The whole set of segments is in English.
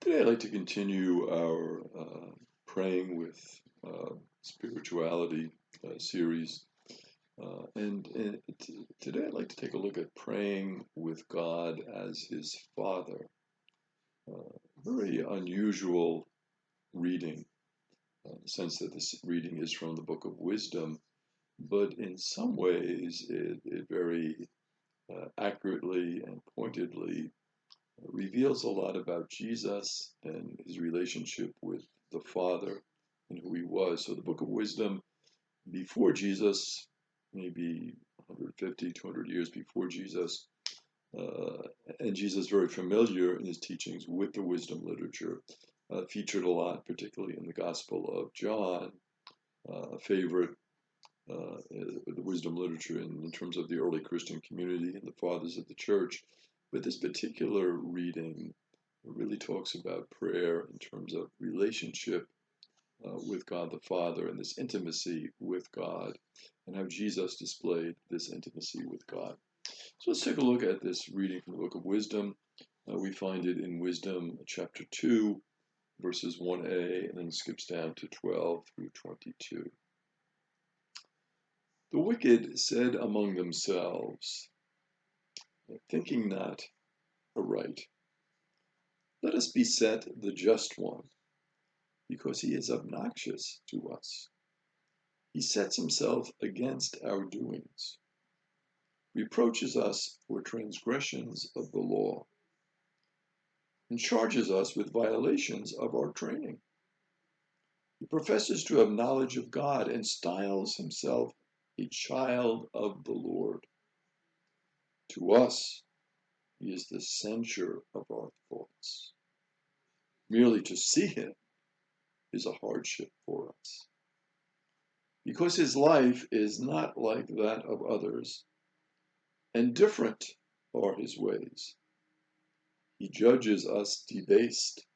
Today, I'd like to continue our praying with spirituality series. Today, I'd like to take a look at praying with God as His Father. Very unusual reading, in the sense that this reading is from the Book of Wisdom, but in some ways, it very accurately and pointedly reveals a lot about Jesus and his relationship with the Father and who he was. So the Book of Wisdom before Jesus, maybe 150, 200 years before Jesus, and Jesus very familiar in his teachings with the wisdom literature, featured a lot, particularly in the Gospel of John, a favorite, the wisdom literature in terms of the early Christian community and the fathers of the church. But this particular reading really talks about prayer in terms of relationship with God the Father and this intimacy with God, and how Jesus displayed this intimacy with God. So let's take a look at this reading from the Book of Wisdom. We find it in Wisdom chapter 2, verses 1a, and then skips down to 12 through 22. The wicked said among themselves, thinking not aright, let us beset the just one, because he is obnoxious to us. He sets himself against our doings, reproaches us for transgressions of the law, and charges us with violations of our training. He professes to have knowledge of God and styles himself a child of the Lord. To us, he is the censure of our thoughts. Merely to see him is a hardship for us. Because his life is not like that of others, and different are his ways. He judges us debased.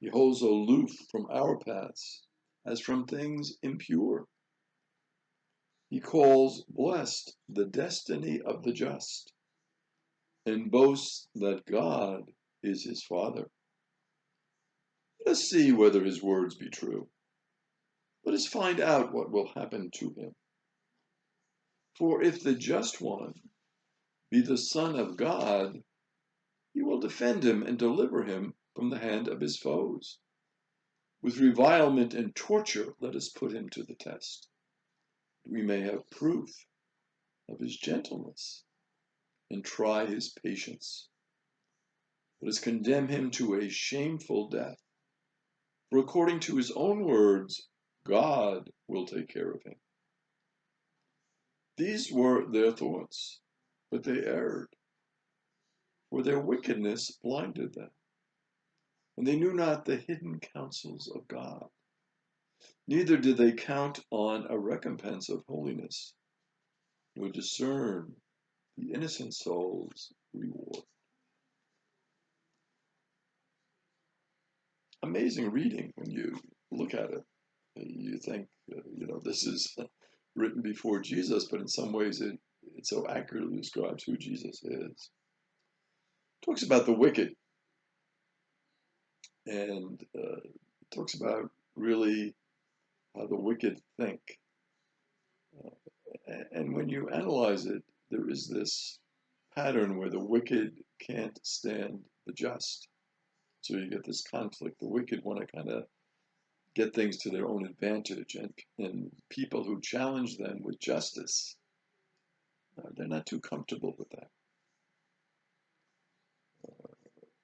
He holds aloof from our paths as from things impure. He calls blessed the destiny of the just, and boasts that God is his Father. Let us see whether his words be true. Let us find out what will happen to him. For if the just one be the Son of God, he will defend him and deliver him from the hand of his foes. With revilement and torture, let us put him to the test. We may have proof of his gentleness and try his patience. Let us condemn him to a shameful death. For according to his own words, God will take care of him. These were their thoughts, but they erred, for their wickedness blinded them, and they knew not the hidden counsels of God. Neither did they count on a recompense of holiness, nor discern the innocent soul's reward. Amazing reading when you look at it. You think, this is written before Jesus, but in some ways it so accurately describes who Jesus is. It talks about the wicked, and talks about really how the wicked think. And when you analyze it, there is this pattern where the wicked can't stand the just. So you get this conflict. The wicked want to kind of get things to their own advantage, and people who challenge them with justice, they're not too comfortable with that.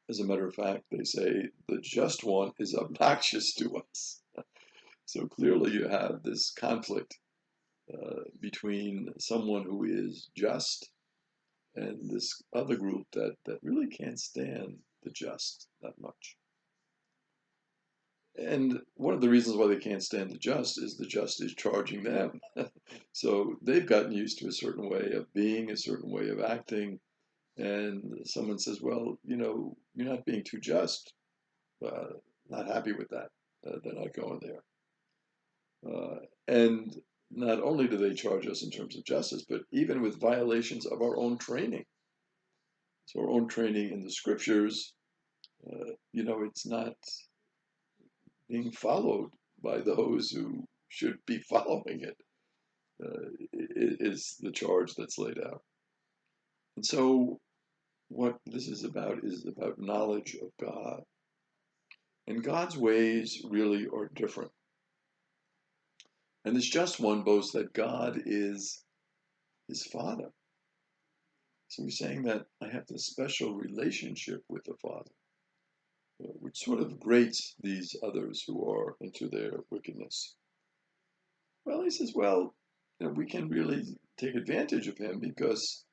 As a matter of fact, they say the just one is obnoxious to us. So clearly you have this conflict between someone who is just and this other group that really can't stand the just that much. And one of the reasons why they can't stand the just is charging them. So they've gotten used to a certain way of being, a certain way of acting, and someone says, well, you're not being too just. Not happy with that. They're not going there. And not only do they charge us in terms of justice, but even with violations of our own training. So our own training in the scriptures, It's not being followed by those who should be following it, is the charge that's laid out. And so, what this is about knowledge of God. And God's ways really are different. And this just one boasts that God is his Father. So he's saying that I have this special relationship with the Father, which sort of grates these others who are into their wickedness. Well, he says, well, we can really take advantage of him because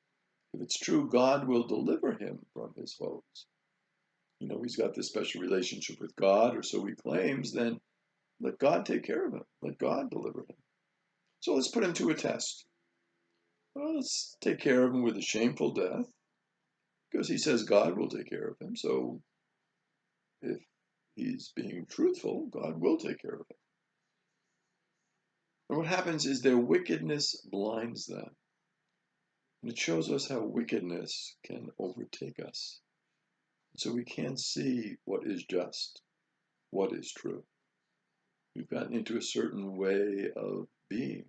if it's true, God will deliver him from his foes. He's got this special relationship with God, or so he claims, then let God take care of him. Let God deliver him. So let's put him to a test. Well, let's take care of him with a shameful death, because he says God will take care of him. So if he's being truthful, God will take care of him. And what happens is their wickedness blinds them. And it shows us how wickedness can overtake us. So we can't see what is just, what is true. We've gotten into a certain way of being.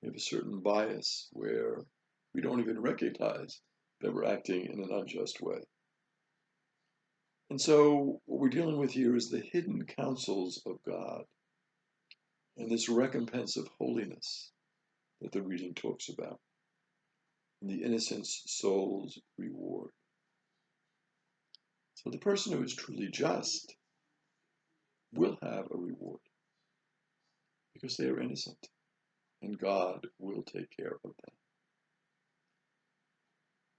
We have a certain bias where we don't even recognize that we're acting in an unjust way. And so what we're dealing with here is the hidden counsels of God and this recompense of holiness that the reading talks about, and the innocent soul's reward. So the person who is truly just will have a reward because they are innocent, and God will take care of them.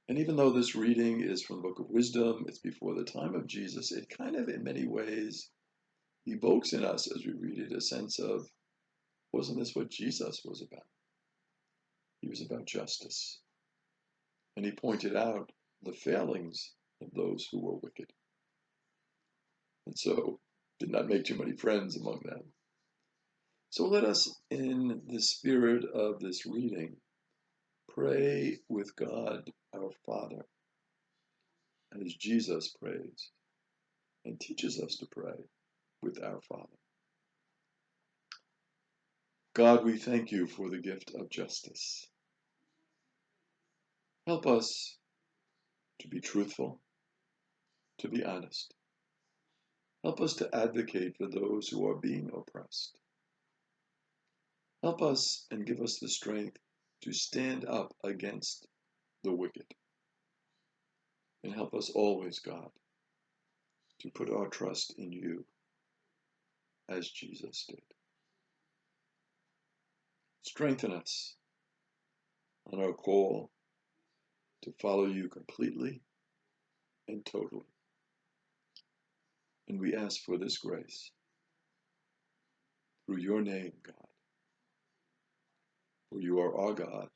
And even though this reading is from the Book of Wisdom, it's before the time of Jesus, it kind of, in many ways, evokes in us as we read it a sense of, wasn't this what Jesus was about? He was about justice. And he pointed out the failings of those who were wicked. And so did not make too many friends among them. So let us, in the spirit of this reading, pray with God our Father, as Jesus prays and teaches us to pray with our Father. God, we thank you for the gift of justice. Help us to be truthful, to be honest. Help us to advocate for those who are being oppressed. Help us and give us the strength to stand up against the wicked. And help us always, God, to put our trust in you as Jesus did. Strengthen us on our call to follow you completely and totally. And we ask for this grace through your name, God. For you are our God,